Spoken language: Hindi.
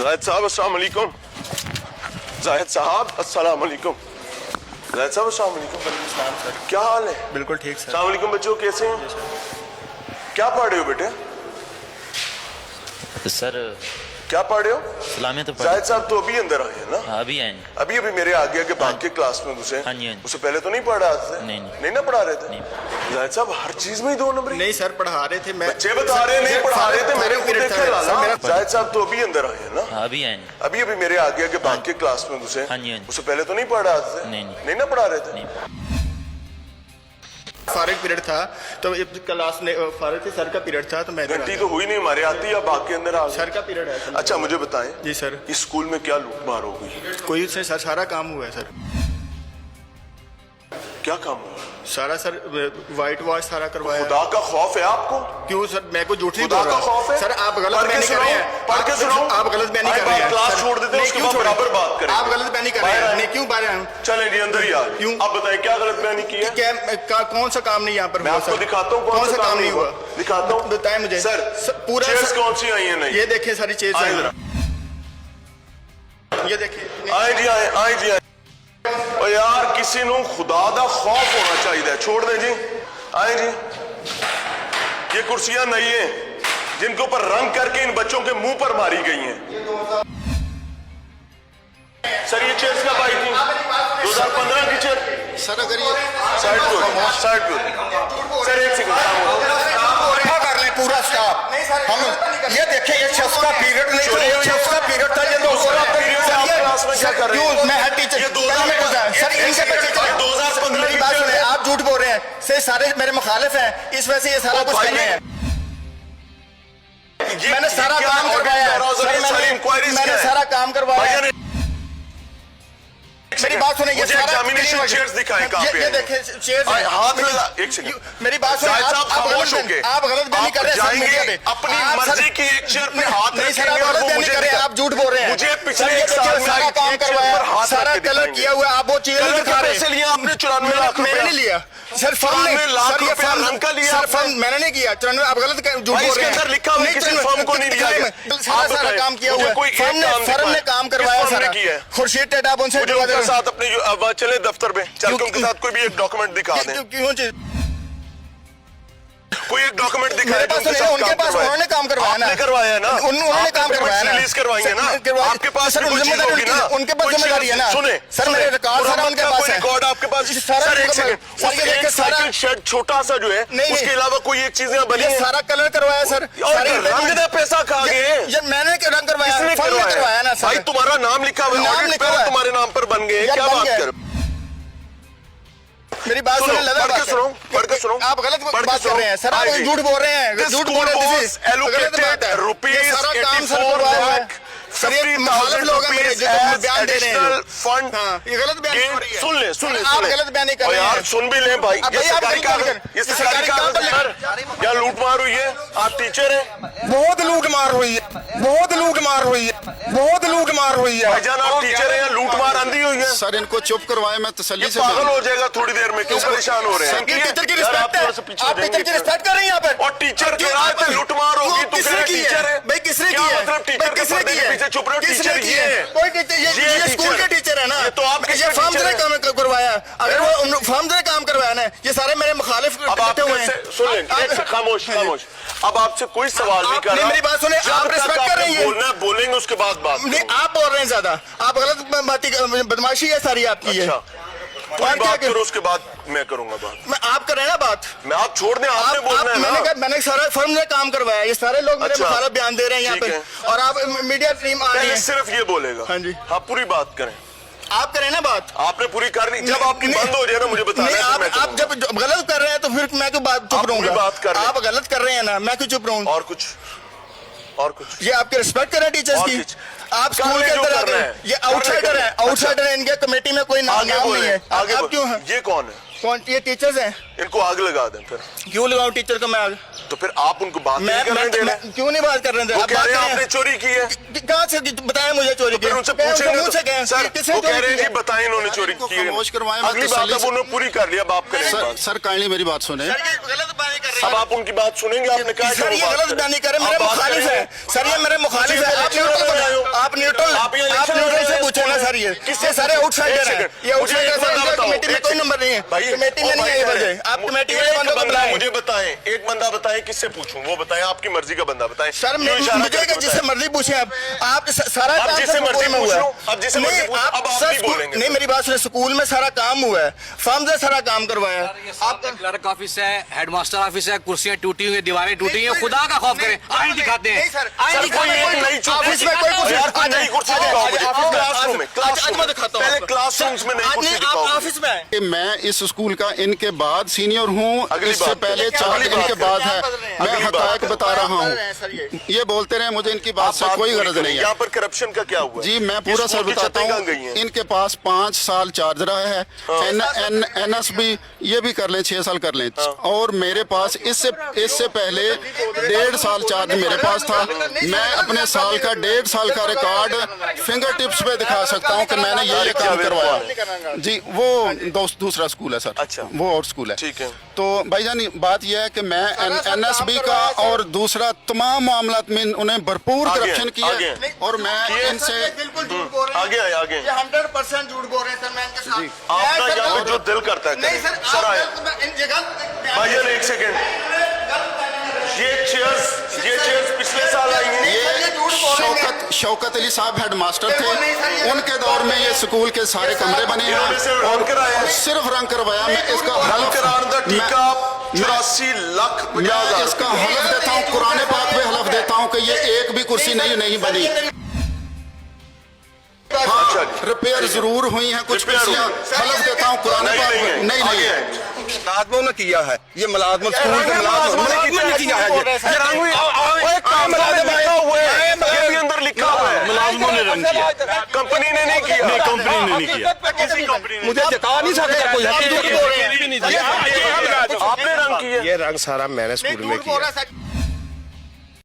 जाहिद साहब अस्सलाम वालेकुम। जाहिद साहब अस्सलाम वालेकुम। जाहिद साहब अस्सलाम वालेकुम। क्या हाल है? बिल्कुल ठीक सर। अस्सलाम वालेकुम बच्चों, कैसे हैं? क्या पढ़ रहे हो बेटे? सर क्या पढ़ रहे हो? सलामी तो जाहिद साहब तो अभी अंदर आए हैं ना? हाँ, अभी आए। अभी अभी मेरे आगे आगे भाग के क्लास में घुसे। हाँ जी, हाँ जी। उससे पहले तो नहीं पढ़ा आज से? नहीं। ना पढ़ा रहे थे? नहीं। जाहिद साहब हर चीज में ही 2 नंबर? नहीं सर, पढ़ा रहे थे। मैं बच्चे बता रहे नहीं पढ़ा रहे थे, मेरे को देख के लाला। जाहिद साहब तो अभी अंदर आए हैं ना? हाँ, अभी आए। अभी अभी मेरे आगे आगे भाग के क्लास में घुसे। हाँ जी, हाँ जी। उससे पहले तो नहीं पढ़ा आज से? नहीं। ना पढ़ा रहे थे? नहीं। फारिग पीरियड था तो क्लास ने फारिग थी, सर का पीरियड था तो मैं इधर आ घंटी गया। तो हुई नहीं हमारे आती, अब भाग के अंदर आ गए। सर का पीरियड है सर। अच्छा मुझे बताएं, जी सर। इस स्कूल में क्या लूट मार हो गई? कोई से सर सारा काम हुआ है सर। क्या काम हुआ? सारा सर वाइट वॉश सारा करवाया। खुदा का खौफ है आपको? क्यों सर? मैं को झूठ नहीं खुदा बोल का रहा खौफ है? सर। आप गलत बयानी कर रहे हैं। पढ़ के सुनाओ। आप गलत बयानी कर रहे हैं। क्लास सर, छोड़ देते हैं, नहीं, उसके क्यों बाद छोड़े? बराबर बात करें। आप गलत बयानी कर रहे हैं। नहीं, क्यों बाहर आए? चले जी अंदर ही आ गए। क्यों? आप बताएं क्या गलत बयानी की है? क्या कौन सा काम नहीं यहाँ पर मैं हुआ आपको सर? दिखाता हूँ कौन सा काम नहीं हुआ। दिखाता हूँ, बताएं मुझे सर। पूरा चेयर्स कौन सी आई है? नहीं, ये देखिए सारी चेयर्स आए हैं। जरा। ये देखिए। आए जी आए, आए जी आए। ओ यार किसी ਨੂੰ खुदा ਦਾ खौफ होना चाहिए। छोड़ दें जी। आए जी। ये कुर्सियां नहीं है जिनके ऊपर रंग करके इन बच्चों के मुंह पर मारी गई हैं। सर ये चेयर्स कब आई थी? 2015 की चेयर। सर अगर ये साइड को सर एक सेकंड कर ले पूरा स्टाफ। हम ये देखें, ये 6 का पीरियड नहीं था, ये 6 का पीरियड था। ये दूसरा पीरियड आप क्लास में क्या कर रहे हैं? मैं हेड टीचर। ये 2015 सर इनके बच्चे 2015 मेरी बात सुने, आप झूठ बोल रहे हैं। से सारे मेरे मुखालिफ हैं, इस वजह से ये सारा कुछ कर रहे हैं। मैंने सारा काम करवाया है सर। मैंने सारा काम करवाया है। मेरी बात सुने, ये सारा एग्जामिनेशन चेयर्स दिखाएं कहां पे? ये देखें चेयर्स। हाथ लगा। एक सेकंड मेरी बात सुने, आप गलत बयानी कर रहे हैं सर मीडिया पे। अपनी मर्जी की एक चेयर पे हाथ नहीं सर, आप रखेंगे और गलत वो बयानी मुझे कर रहे हैं। आप झूठ बोल रहे हैं। मुझे पिछले सर, ये एक साल देखिए, में सारा एक काम चेयर पर करवाया, हाथ सारा रख के कलर दिखाएंगे। किया हुआ है। आप वो चेयर कलर दिखा के रहे पैसे हैं। लिए आपने 94 लाख मैंने रुपया। नहीं लिया सर। फर्म ने 94 लाख सर, ये रुपया फर्म रंग का लिया सर। आपने। फर्म मैंने नहीं किया 94। आप गलत झूठ भाई, बोल इसके रहे हैं। अंदर लिखा हुआ है, किसी फर्म को नहीं लिया गया। सारा आप सारा बताएं, काम किया मुझे हुआ कोई है। एक काम फर्म ने दिखाएं। काम किस करवाया फर्म ने सारा। किया है? खुर्शीद टेटाब उनसे मुझे उनके साथ अपने अब चले दफ्तर में चल के उनके साथ कोई भी एक डॉक्यूमेंट दिखा दें। क्यों चीज? कोई एक डॉक्यूमेंट दिखाएं मेरे पास जो नहीं है, उनके पास उन्होंने काम करवाया ना। आपने करवाया है ना? उन्होंने काम करवाया ना। रिलीज करवाएंगे ना? आपके पास सर, भी कोई चीज होगी ना? उनके पास जिम्मेदारी है ना। सुने सर, मेरे रिकॉर्ड सारा उनके पास है। रिकॉर्ड आपके पास। सारा सर एक सेकंड, सर, ये देखिए सारा साइकिल शेड छोटा सा जो है नहीं, उसके अलावा कोई एक चीजें बनी ये है? सारा कलर करवाया सर। और रंग दे पैसा खा गए। ये मैंने रंग करवाया, किसने फर्म ने करवाया ना सर। भाई तुम्हारा नाम लिखा हुआ है, नाम ऑडिट लिखा पे हुआ है। तुम्हारे नाम पर बन गए। यार, क्या बन बात गए। कर? मेरी बात सुनो, सुनो, लगा पढ़ के सुनो, पढ़ के सुनो। आप गलत पढ़ के बात कर सुनो। रहे हैं सर। आप हाँ जी। झूठ बोल रहे हैं। This झूठ school बोल रहे हैं। was allocated ये सारा काम सर 84 करवाया है। lakh सर ये मुखालिफ लोग हैं मेरे जो बयान दे रहे हैं। फंड हाँ, ये गलत बयान हो रही है। सुन ले, सुन ले, आप सुन ले। गलत बयानी कर और रहे यार हैं। सुन भी ले भाई। अब ये भाई आप सरकारी गलत बयानी कागज, कर- ये सरकारी कागज है सर। क्या लूट मार हुई है? आप टीचर हैं? बहुत लूट मार हुई है। बहुत लूट मार हुई है। बहुत लूट मार हुई है। भाईजान आप टीचर हैं या लूट मार आंधी हुई है? सर इनको चुप करवाए, मैं ये तसल्ली से पागल हो जाएगा थोड़ी देर में। क्यों परेशान हो रहे हैं? ये टीचर की यार, आप रिस्पेक्ट थोड़ा सा है। पीछे आप टीचर की हटेंगे। रिस्पेक्ट कर रहे हैं यहाँ पर। और टीचर कह रहा है तो लूट मार होगी, तू कह किसने रहा है की टीचर है? है। भाई किसने की क्या है? मतलब टीचर भाई के किसने पर्दे की के है? पीछे छुप रहे हो? किसने टीचर की ये है? है। कोई टीचर ये स्कूल के टीचर है ना। ये तो आप ये किसके फर्म टीचर ने हैं? काम करवाया। अगर वो फर्म ने काम करवाया ना, ये सारे मेरे मुखालिफ अब आप बैठे हुए हैं। सुन लें, एक से खामोश खामोश। अब आपसे कोई सवाल नहीं कर रहा। मेरी बात सुने, जब आप तक रिस्पेक्ट कर आपने रही हैं। बोलना है, बोलेंगे उसके बाद बात नहीं, करूंगा। आप बोल रहे हैं ज्यादा। आप गलत बदमाशी है सारी आपकी है। अच्छा कोई और क्या बात कर- करो, उसके बाद मैं करूंगा बात। मैं आप कर रहे हैं ना बात। मैं आप छोड़ दें, आपने बोलना है ना। मैंने सारा फर्म ने काम करवाया। ये सारे लोग मेरे अच्छा। मुखालिफ बयान दे रहे हैं यहाँ ठीक पे। और आप मीडिया टीम आ रही पहले है। सिर्फ ये बोलेगा। हाँ जी। आप पूरी बात करें। आप करें ना बात। आपने पूरी करनी, जब आपकी नहीं, बंद हो जाए ना मुझे बताना नहीं, है, फिर मैं आप चलूंगा। जब गलत कर रहे हैं तो फिर मैं क्यों चुप आप पूरी रहूंगा? बात कर रहे हैं। आप गलत कर रहे हैं ना, मैं क्यों चुप रहूं? और कुछ और कुछ ये आपके रिस्पेक्ट करें टीचर्स और की। कुछ? आप कर स्कूल ले के जो अंदर करना आके है। ये आउटसाइडर है। आउटसाइडर है, इनके कमेटी में कोई नाम आगे नहीं बोले, है। आगे आप बोले। क्यों हैं? ये कौन है? कौन? ये टीचर्स हैं। इनको आग लगा दें फिर। क्यों लगाऊं टीचर को मैं आग? तो फिर आप उनको बात नहीं करने दे रहे। क्यों नहीं बात कर रहे थे? वो आप कह बात रहे हैं करें। आपने चोरी की है। कहाँ से बताएं मुझे चोरी की? फिर उनसे कहें, पूछेंगे मुंह से कहें, सर, किसने वो कह चोरी रहे हैं की जी है? बताएं इन्होंने चोरी इनको की है। खामोश करवाएं, मैं अगली बात तसल्ली अब से- उन्होंने पूरी कर लिया। अब आप करें सर बात। सर काइंडली मेरी बात सुने। सर, ये गलत बात कर रहे अब हैं। आप उनकी बात सुनेंगे। आपने कहा सर ये गलत बयानी कर रहे हैं, मेरे मुखालिफ है। सर ये मेरे मुखालिफ है। आप न्यूट्रल बनाओ। आप न्यूट्रल से पूछे ना सर, ये किससे सारे आउटसाइडर हैं, ये आउटसाइडर सर, कमेटी में कोई नंबर नहीं है भाई, कमेटी में नहीं है ये बंदे, आप कमेटी वाले बंदों को बुलाएं। मुझे बताएं, एक बंदा बताएं किससे पूछूं, वो बताएं, आपकी मर्जी का बंदा बताएं सर। मुझे जिससे मर्जी पूछे आप सारा काम जिससे मर्जी में हुआ है, अब जिससे मर्जी पूछो, अब आप नहीं बोलेंगे। नहीं मेरी बात सुनिए, स्कूल में सारा काम हुआ है, फर्म से सारा काम करवाया है। आपका क्लर्क ऑफिस है, हेडमास्टर ऑफिस है, कुर्सियां टूटी हुई हैं, दीवारें टूटी हैं, खुदा का खौफ करें, आईं दिखाते हैं, आईं दिखाते हैं। ऑफिस में कोई कुर्सी नई कुर्सी दिखाओ मुझे, क्लासरूम में, आज मैं दिखाता हूँ, पहले क्लासरूम्स में नई कुर्सी दिखाओ। ऑफिस में कि मैं इस स्कूल का इनके बाद सीनियर हूँ, अगली इससे बात पहले करें। 4 अगली दिन के बात बाद करें। है, अगली मैं बात हकायक करें। बता रहा हूँ। ये बोलते रहे, मुझे इनकी बात से कोई गरज नहीं है। यहाँ पर करप्शन का क्या हुआ? जी मैं पूरा सर बताता हूँ। इनके पास 5 साल चार्ज रहा है, NSB ये भी कर लें, 6 साल कर लें, और मेरे पास इससे पहले 1.5 साल चार्ज मेरे पास था। मैं अपने साल का 1.5 साल का रिकॉर्ड फिंगर टिप्स पे दिखा सकता हूँ कि मैंने ये काम करवाया। जी वो दूसरा स्कूल है सर, अच्छा। वो और स्कूल है। ठीक है। तो भाईजान बात यह है कि मैं NSB का और दूसरा तमाम मामलात में उन्हें भरपूर करप्शन किया, और मैं इनसे बिल्कुल झूठ बोल रहे हैं, आगे आए, आगे। ये 100% झूठ बोल रहे हैं सर, मैं इनके साथ। आपका यहाँ पे जो दिल करता है नहीं करें। सर, आए आप इन जगह भाईजान एक सेकेंड, ये चेयर्स पिछले साल आई हैं। ये शौकत अली साहब हेडमास्टर थे, उनके दौर में ये स्कूल के सारे कमरे बने इन्होंने सिर्फ रंग कराया है। सिर्फ रंग करवाया। मैं इसका रंग कराने का टीका 84 लाख 50 हजार। इसका हलफ देता हूँ, कुरान पाक पे हलफ देता हूँ कि ये एक भी कुर्सी नहीं बनी। अच्छा हाँ, रिपेयर जरूर हुई हैं कुछ कुर्सियां, हलफ देता हूँ कुरान पाक पे नहीं है। मुलाजमों ने किया है, ये मुलाजमत स्कूल के मुलाजमों ने किया है, ये रंग ये भी अंदर लिखा हुआ है, मुलाजमों ने रंग किया, कंपनी ने नहीं किया। कंपनी ने नहीं किया। किसी कंपनी ने मुझे जता नहीं सकता कोई, आपने रंग किया। ये रंग सारा मैंने स्कूल में किया।